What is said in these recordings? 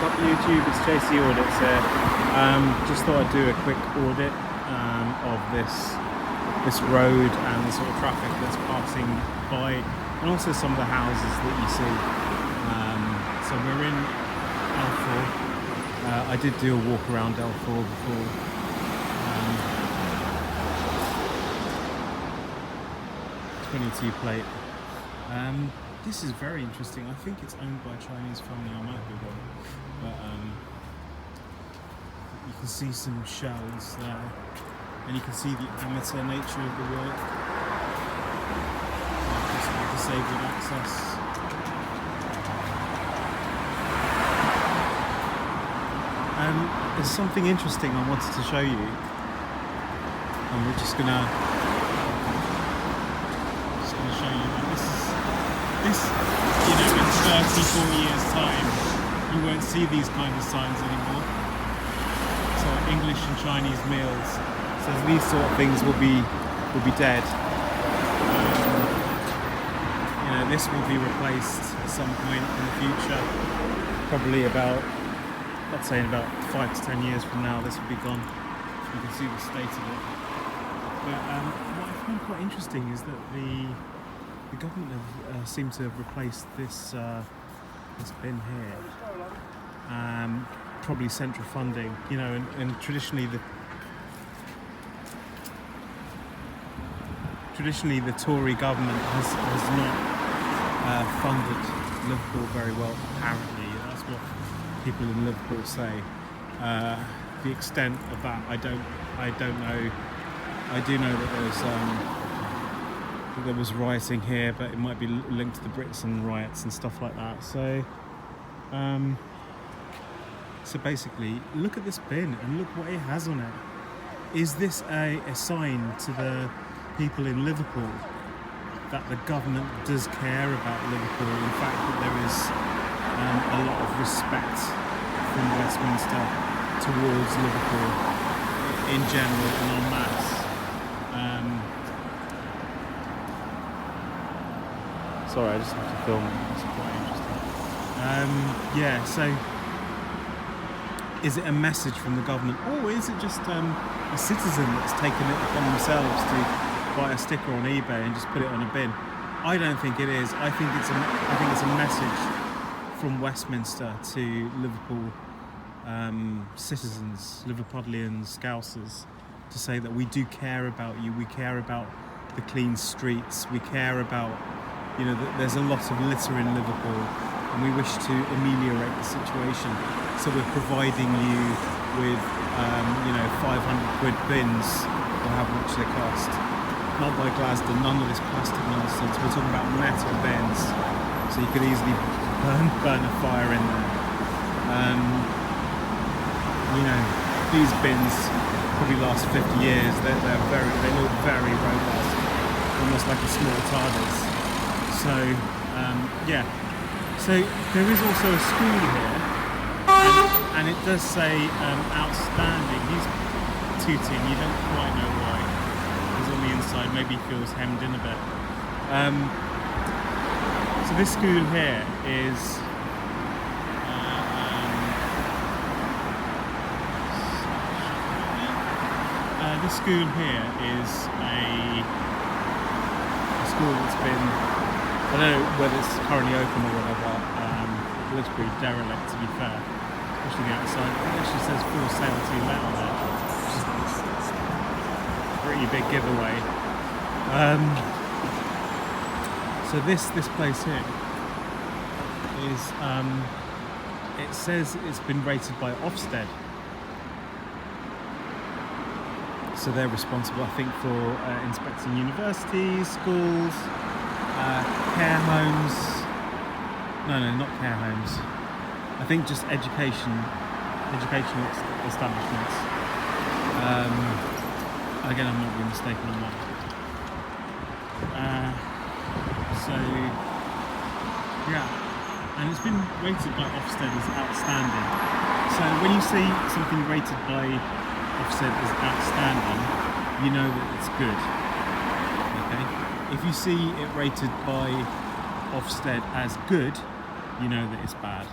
up YouTube? It's JC Audits here. Just thought I'd do a quick audit of this road and the sort of traffic that's passing by, and also some of the houses that you see. So we're in L4. I did do a walk around L4 before. 22 plate. This is very interesting. I think it's owned by a Chinese family. I might be wrong, but you can see some shells there, and you can see the amateur nature of the work. Disabled access. There's something interesting I wanted to show you, and we're just gonna show you. This, you know, in 30-40 years' time, you won't see these kind of signs anymore. So English and Chinese meals. So these sort of things will be dead. You know, this will be replaced at some point in the future. Probably about, let's say, in about 5 to 10 years from now, this will be gone. You can see the state of it. But what I find quite interesting is that the government have seemed to have replaced this bin here. Probably central funding, you know, and traditionally the Tory government has not funded Liverpool very well. Apparently, that's what people in Liverpool say. The extent of that, I don't know. I do know that there was rioting here, but it might be linked to the Brixton riots and stuff like that. So, so basically, look at this bin and look what it has on it. Is this a sign to the people in Liverpool that the government does care about Liverpool? In fact, that there is a lot of respect from Westminster towards Liverpool in general and en masse. Sorry, I just have to film it. It's quite interesting. Yeah, so is it a message from the government, or is it just a citizen that's taken it upon themselves to buy a sticker on eBay and just put it on a bin? I don't think it is. I think it's a message from Westminster to Liverpool citizens, Liverpudlians, Scousers, to say that we do care about you. We care about the clean streets. We care about, you know, there's a lot of litter in Liverpool, and we wish to ameliorate the situation. So we're providing you with, you know, 500 quid bins, or how much they cost. Not by Glasgow, none of this plastic nonsense. We're talking about metal bins, so you could easily burn a fire in there. You know, these bins probably last 50 years. They look very robust, almost like a small TARDIS. So, yeah. So there is also a school here, and it does say outstanding. He's tooting, you don't quite know why. He's on the inside, maybe he feels hemmed in a bit. So this school here is this school here is a school that's been, I don't know whether it's currently open or whatever. It looks pretty derelict, to be fair, especially the outside. It actually says for sale to let on there, which is a pretty big giveaway. So this place here is, it says it's been rated by Ofsted. So they're responsible, I think, for inspecting universities, schools, care homes. No, not care homes. I think just educational establishments. Again, I'm not being mistaken on that. So, yeah, and it's been rated by Ofsted as outstanding. So when you see something rated by Ofsted as outstanding, you know that it's good. Okay. If you see it rated by Ofsted as good, you know that it's bad.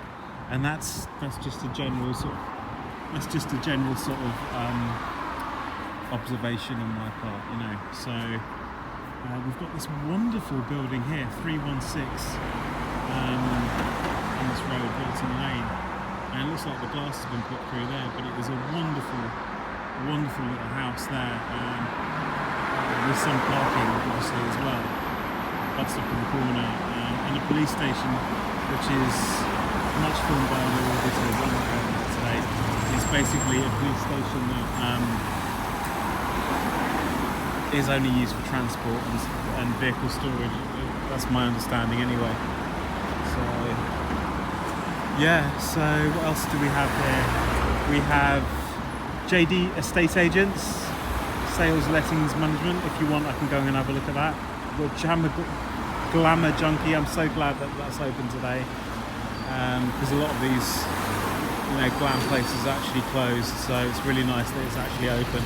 and that's just a general sort of observation on my part, you know. So we've got this wonderful building here, 316 on this road, Bolton Lane, and it looks like the glass has been put through there, but it is a wonderful little house there, with some parking obviously as well. Bus stop in the corner, and a police station, which is much filmed by the auditors today. It's basically a police station that is only used for transport and vehicle storage. That's my understanding anyway. So yeah, so what else do we have here? We have JD Estate Agents, Sales Lettings Management. If you want, I can go and have a look at that. Glamour Junkie, I'm so glad that that's open today, because a lot of these, you know, glam places are actually closed, so it's really nice that it's actually open.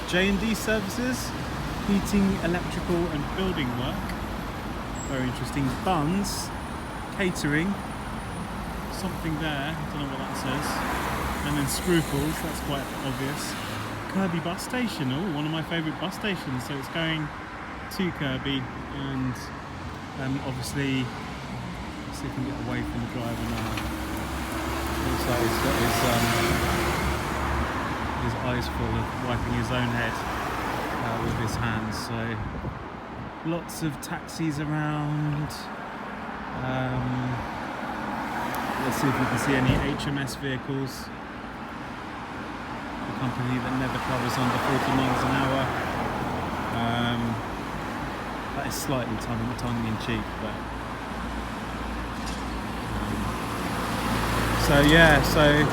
J&D Services, heating, electrical and building work, very interesting. Buns, catering, something there, I don't know what that says. And then Scruples, that's quite obvious. Kirby bus station, oh, one of my favourite bus stations, so it's going to Kirby, and obviously, let's see if we can get away from the driver now. Looks like he's got his eyes full of wiping his own head with his hands. So lots of taxis around. Let's see if we can see any HMS vehicles. A company that never covers under 40 miles an hour. That is slightly tongue in cheek, but so yeah, so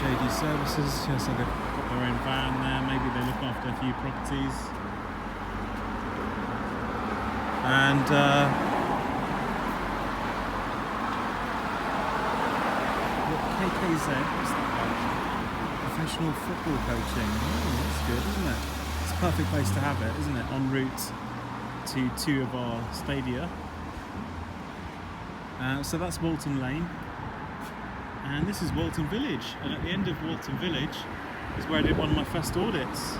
JD Services, yeah, so they've got their own van there, maybe they look after a few properties. And KKZ, what's that about? Professional football coaching. Oh, that's good, isn't it? It's a perfect place to have it, isn't it? En route to two of our stadia. So that's Walton Lane, and this is Walton Village, and at the end of Walton Village is where I did one of my first audits,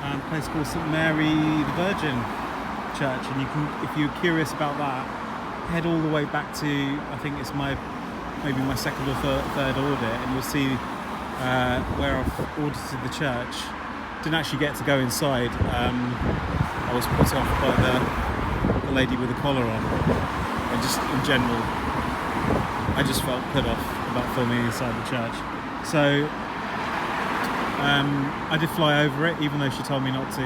a place called St Mary the Virgin Church. And you can, if you're curious about that, head all the way back to, I think it's maybe my second or third audit, and you'll see where I've audited the church. Didn't actually get to go inside. I was put off by the lady with the collar on. And just in general, I just felt put off about filming inside the church. So I did fly over it, even though she told me not to.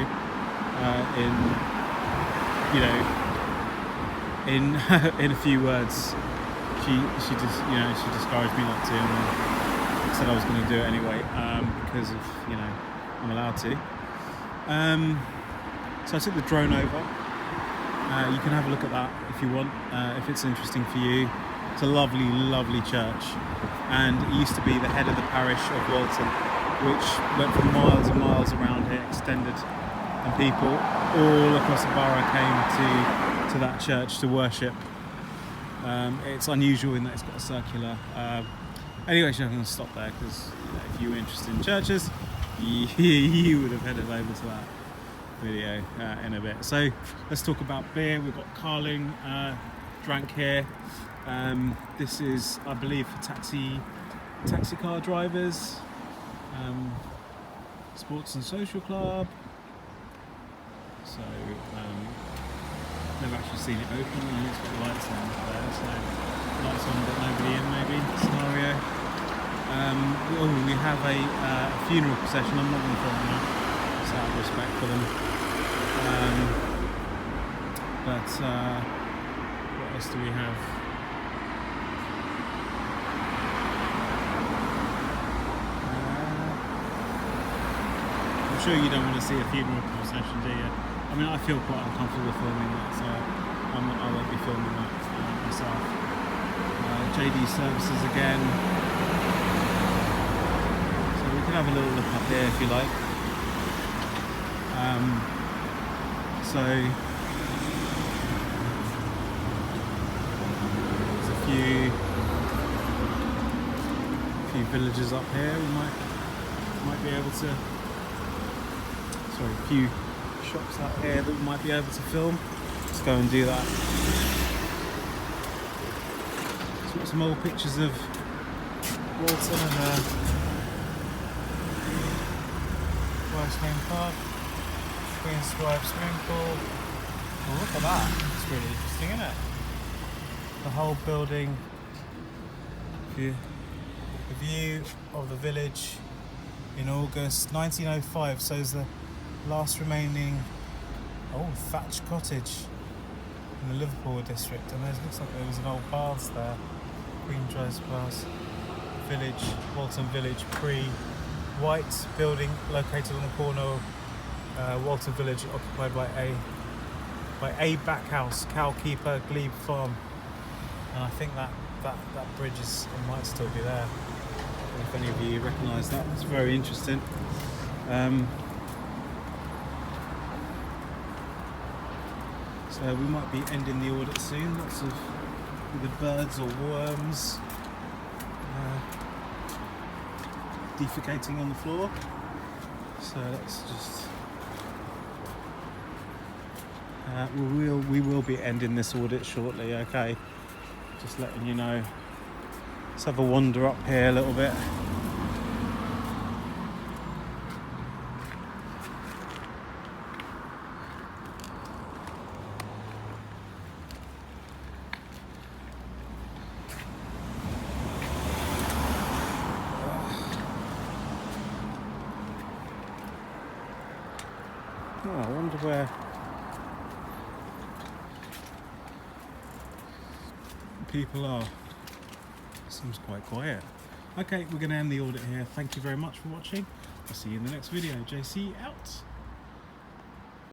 In a few words, she just, you know, she discouraged me not to, and said I was going to do it anyway, because of, you know, I'm allowed to. So I took the drone over. You can have a look at that if you want, if it's interesting for you. It's a lovely, lovely church, and it used to be the head of the parish of Walton, which went for miles and miles around here, extended, and people all across the borough came to that church to worship. It's unusual in that it's got a circular. Anyway, I'm going to stop there, because if you were interested in churches, you would have headed over to that video in a bit. So let's talk about beer. We've got Carling drank here. This is, I believe, for taxi car drivers. Sports and Social Club. So never actually seen it open. I think it's got lights on there, so lights on but nobody in, maybe scenario. We have a funeral procession. I'm not going to film that, just out of respect for them. But what else do we have? I'm sure you don't want to see a funeral procession, do you? I mean, I feel quite uncomfortable filming that, so I won't be filming that myself. JD Services again. So we can have a little look up here if you like. So few villages up here. We might be able to. Sorry, a few shops out here that we might be able to film. Let's go and do that. So got some old pictures of Walton and West Main Park, Queen's Drive swimming pool. Oh, look at that! It's really interesting, isn't it? The whole building. The view of the village in August 1905. So is the last remaining thatched cottage in the Liverpool district, and there looks like there was an old baths there. Queen Drive Baths Village, Walton Village, pre-white building located on the corner of Walton Village, occupied by a backhouse, cowkeeper, glebe farm, and I think that bridge might still be there. If any of you recognise that, it's very interesting. So we might be ending the audit soon. Lots of either birds or worms defecating on the floor. So let's just we will be ending this audit shortly. Okay, just letting you know. Let's have a wander up here a little bit. Oh, I wonder where people are. Seems quite quiet. Okay, we're going to end the audit here. Thank you very much for watching. I'll see you in the next video. JC out.